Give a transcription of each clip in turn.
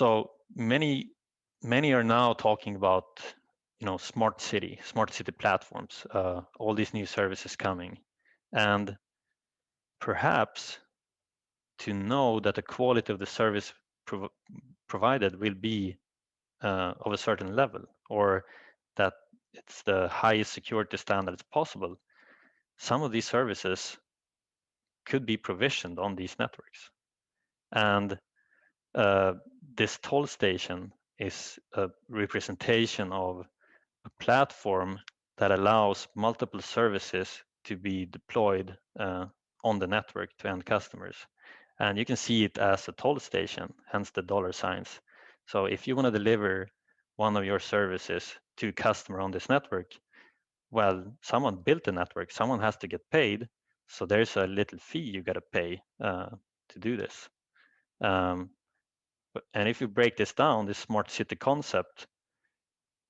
So many are now talking about, smart city platforms, all these new services coming, and perhaps to know that the quality of the service provided will be of a certain level, or that it's the highest security standards possible, some of these services could be provisioned on these networks. And this toll station is a representation of a platform that allows multiple services to be deployed on the network to end customers. And you can see it as a toll station, hence the dollar signs. So if you want to deliver one of your services to a customer on this network, well, someone built the network, someone has to get paid. So there's a little fee you got to pay to do this. And if you break this down, this smart city concept,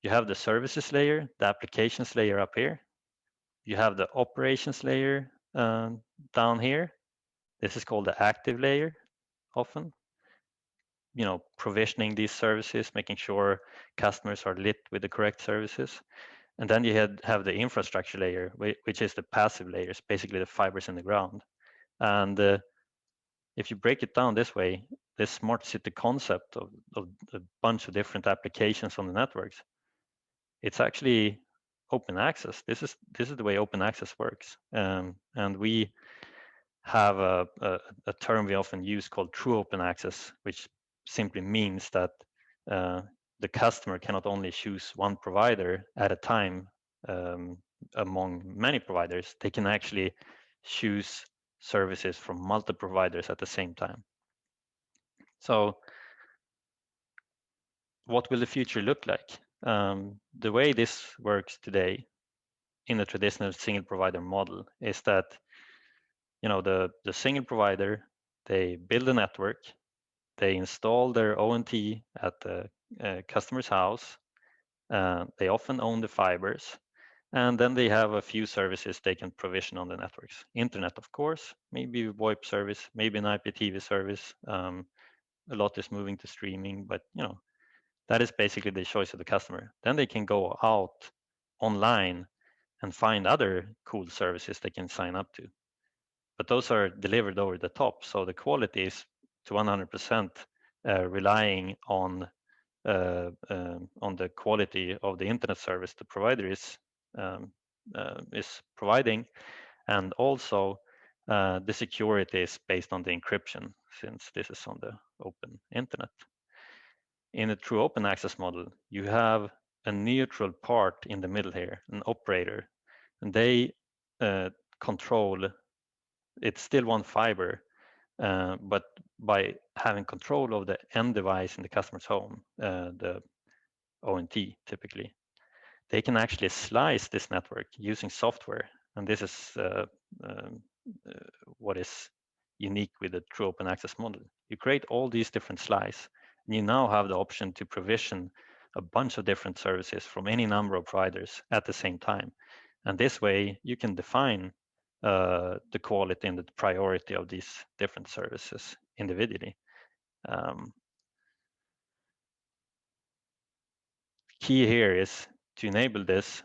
you have the services layer, the applications layer up here. You have the operations layer down here. This is called the active layer often. Provisioning these services, making sure customers are lit with the correct services. And then you have the infrastructure layer, which is the passive layers, basically the fibers in the ground. And if you break it down this way, this smart city concept of a bunch of different applications on the networks, it's actually open access. This is the way open access works. And we have a term we often use called true open access, which simply means that the customer cannot only choose one provider at a time among many providers. They can actually choose services from multiple providers at the same time. So what will the future look like? The way this works today in a traditional single provider model is that the single provider, they build a network, they install their ONT at the customer's house. They often own the fibers, and then they have a few services they can provision on the networks. Internet, of course, maybe a VoIP service, maybe an IPTV service. A lot is moving to streaming, but that is basically the choice of the customer. Then they can go out online and find other cool services they can sign up to. But those are delivered over the top, so the quality is to 100% relying on the quality of the internet service the provider is providing, and also the security is based on the encryption, since this is on the open internet. In a true open access model, you have a neutral part in the middle here, an operator, and they control. It's still one fiber, but by having control of the end device in the customer's home, the ONT typically, they can actually slice this network using software. And this is what is unique with the true open access model. You create all these different slices, and you now have the option to provision a bunch of different services from any number of providers at the same time. And this way, you can define the quality and the priority of these different services individually. Key here is to enable this.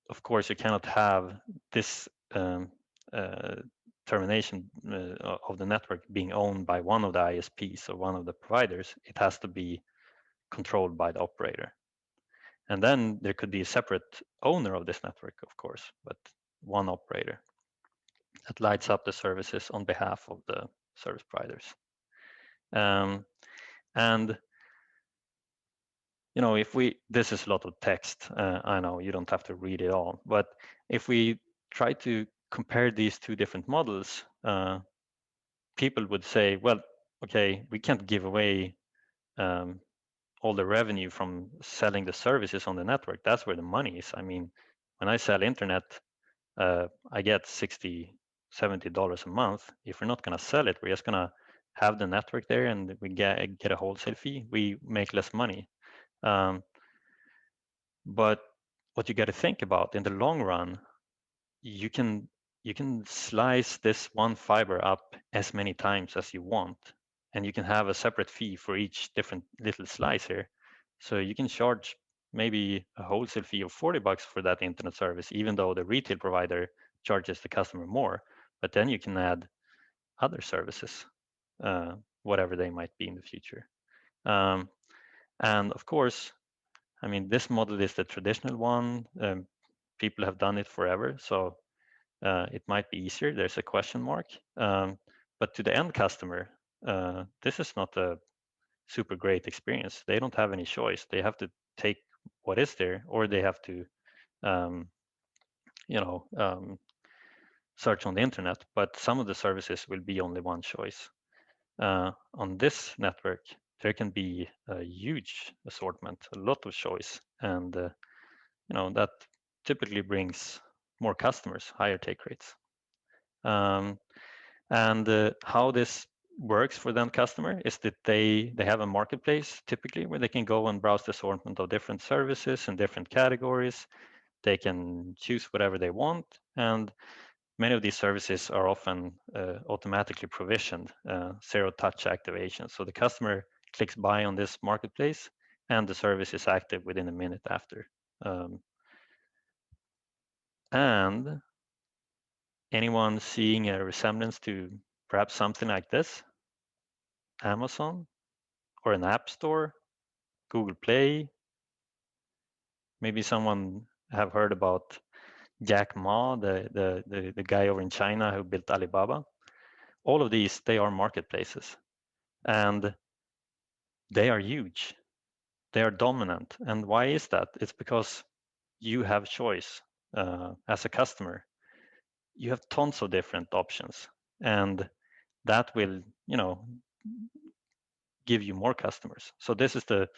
Of course, you cannot have this termination of the network being owned by one of the ISPs or one of the providers. It has to be controlled by the operator. And then there could be a separate owner of this network, of course, but one operator that lights up the services on behalf of the service providers. And this is a lot of text. I know you don't have to read it all, but if we try to compare these two different models, people would say, well, okay, we can't give away all the revenue from selling the services on the network. That's where the money is. I mean, when I sell internet, I get $60, $70 a month. If we're not going to sell it, we're just going to have the network there and we get a wholesale fee. We make less money. But what you got to think about in the long run, you can slice this one fiber up as many times as you want, and you can have a separate fee for each different little slice here. So you can charge maybe a wholesale fee of $40 for that internet service, even though the retail provider charges the customer more. But then you can add other services, whatever they might be in the future. And of course, I mean, this model is the traditional one. People have done it forever, so it might be easier. There's a question mark. But to the end customer, this is not a super great experience. They don't have any choice. They have to take what is there, or they have to, um, you know, search on the internet. But some of the services will be only one choice. On this network, there can be a huge assortment, a lot of choice, and that typically brings more customers, higher take rates. And how this works for the end customer is that they have a marketplace typically where they can go and browse the assortment of different services and different categories. They can choose whatever they want, and many of these services are often automatically provisioned, zero-touch activation. So the customer clicks buy on this marketplace, and the service is active within a minute after. And anyone seeing a resemblance to perhaps something like this? Amazon or an app store, Google Play. Maybe someone have heard about Jack Ma, the guy over in China who built Alibaba. All of these, they are marketplaces, and they are huge. They are dominant. And why is that? It's because you have choice as a customer. You have tons of different options, and that will, give you more customers. So this is the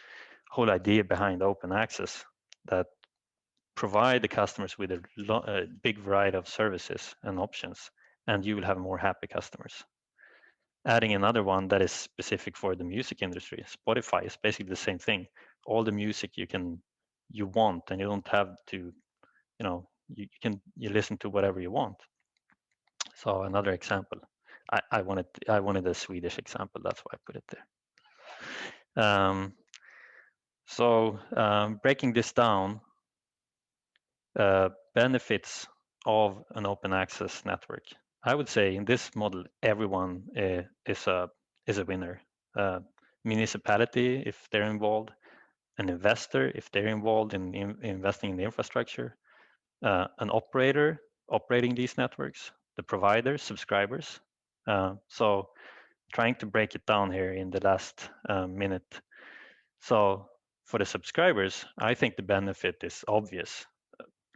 whole idea behind open access, that provide the customers with a big variety of services and options, and you will have more happy customers. Adding another one that is specific for the music industry, Spotify is basically the same thing. All the music you want, and you don't have to, you listen to whatever you want. So another example, I wanted a Swedish example, that's why I put it there. Breaking this down, benefits of an open access network. I would say in this model, everyone is a winner. Municipality, if they're involved, an investor, if they're involved in investing in the infrastructure, an operator operating these networks, the providers, subscribers. So trying to break it down here in the last minute. So for the subscribers, I think the benefit is obvious.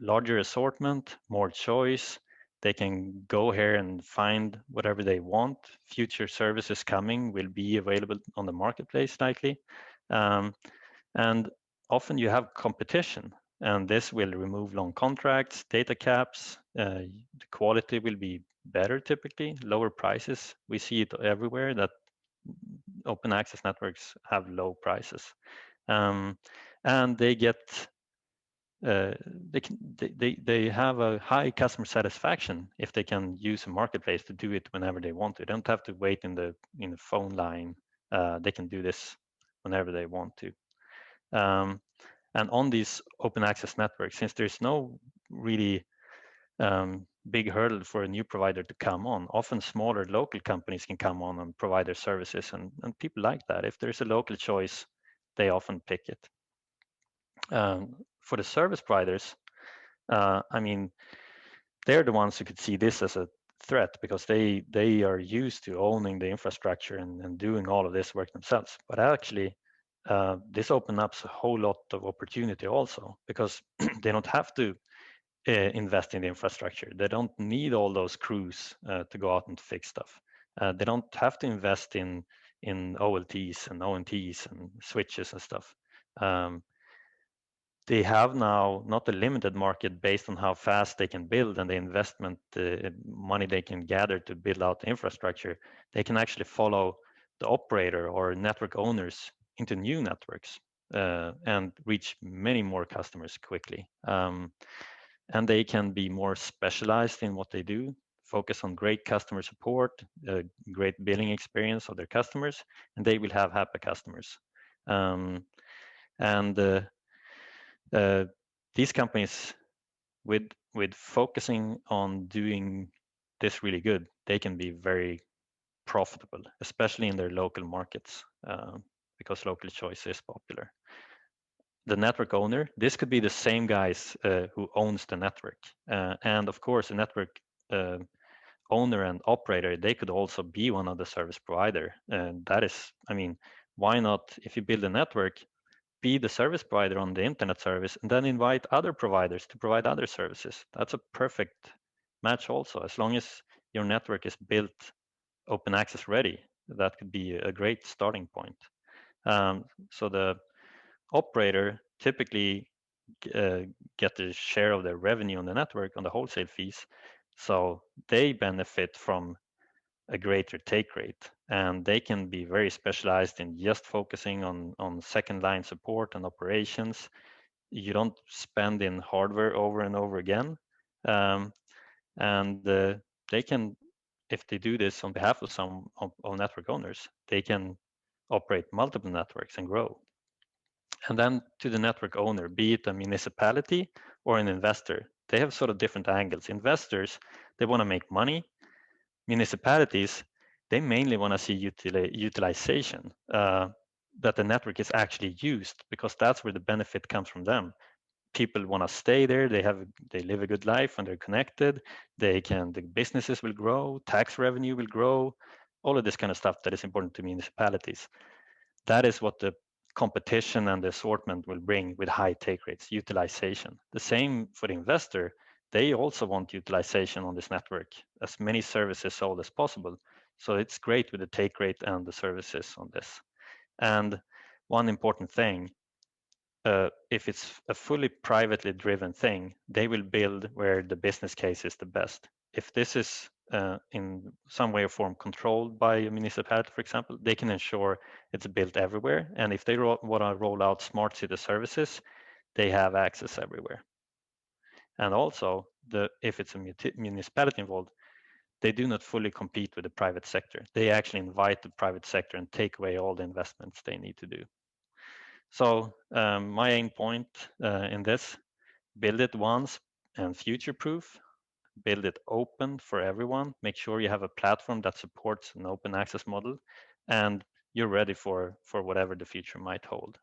Larger assortment, more choice. They can go here and find whatever they want. Future services coming will be available on the marketplace likely. And often you have competition, and this will remove long contracts, data caps. The quality will be better typically, lower prices. We see it everywhere that open access networks have low prices. And they get they have a high customer satisfaction if they can use a marketplace to do it whenever they want to. They don't have to wait in the phone line. They can do this whenever they want to. And on these open access networks, since there's no really big hurdle for a new provider to come on, often smaller local companies can come on and provide their services, and people like that. If there's a local choice, they often pick it. For the service providers, I mean, they're the ones who could see this as a threat because they are used to owning the infrastructure and doing all of this work themselves. But actually, this opens up a whole lot of opportunity also, because they don't have to invest in the infrastructure. They don't need all those crews to go out and fix stuff. They don't have to invest in OLTs and ONTs and switches and stuff. They have now not a limited market based on how fast they can build and the investment money they can gather to build out the infrastructure. They can actually follow the operator or network owners into new networks and reach many more customers quickly. And they can be more specialized in what they do. focus on great customer support, great billing experience of their customers, and they will have happy customers. And these companies, with focusing on doing this really good, they can be very profitable, especially in their local markets, because local choice is popular. The network owner, this could be the same guys who owns the network, and of course, the network uh, owner and operator, they could also be one of the service provider. And that is, I mean, why not, if you build a network, be the service provider on the internet service and then invite other providers to provide other services? That's a perfect match also, as long as your network is built open access ready. That could be a great starting point. So the operator typically uh, get the share of their revenue on the network on the wholesale fees, so they benefit from a greater take rate, and they can be very specialized in just focusing on second line support and operations. You don't spend in hardware over and over again, um, and they can, if they do this on behalf of some of network owners, they can operate multiple networks and grow. And then to the network owner, be it a municipality or an investor, they have sort of different angles. Investors, they want to make money. Municipalities, they mainly want to see utilization, that the network is actually used, because that's where the benefit comes from them. People want to stay there. They live a good life when they're connected. The businesses will grow, tax revenue will grow, all of this kind of stuff that is important to municipalities. That is what the competition and the assortment will bring with high take rates, utilization. The same for the investor. They also want utilization on this network, as many services sold as possible. So it's great with the take rate and the services on this. And one important thing, if it's a fully privately driven thing, they will build where the business case is the best. If this is in some way or form controlled by a municipality, for example, they can ensure it's built everywhere. And if they want to roll out smart city services, they have access everywhere. And also, if it's a municipality involved, they do not fully compete with the private sector. They actually invite the private sector and take away all the investments they need to do. So my aim point in this, build it once and future-proof, build it open for everyone, make sure you have a platform that supports an open access model, and you're ready for whatever the future might hold.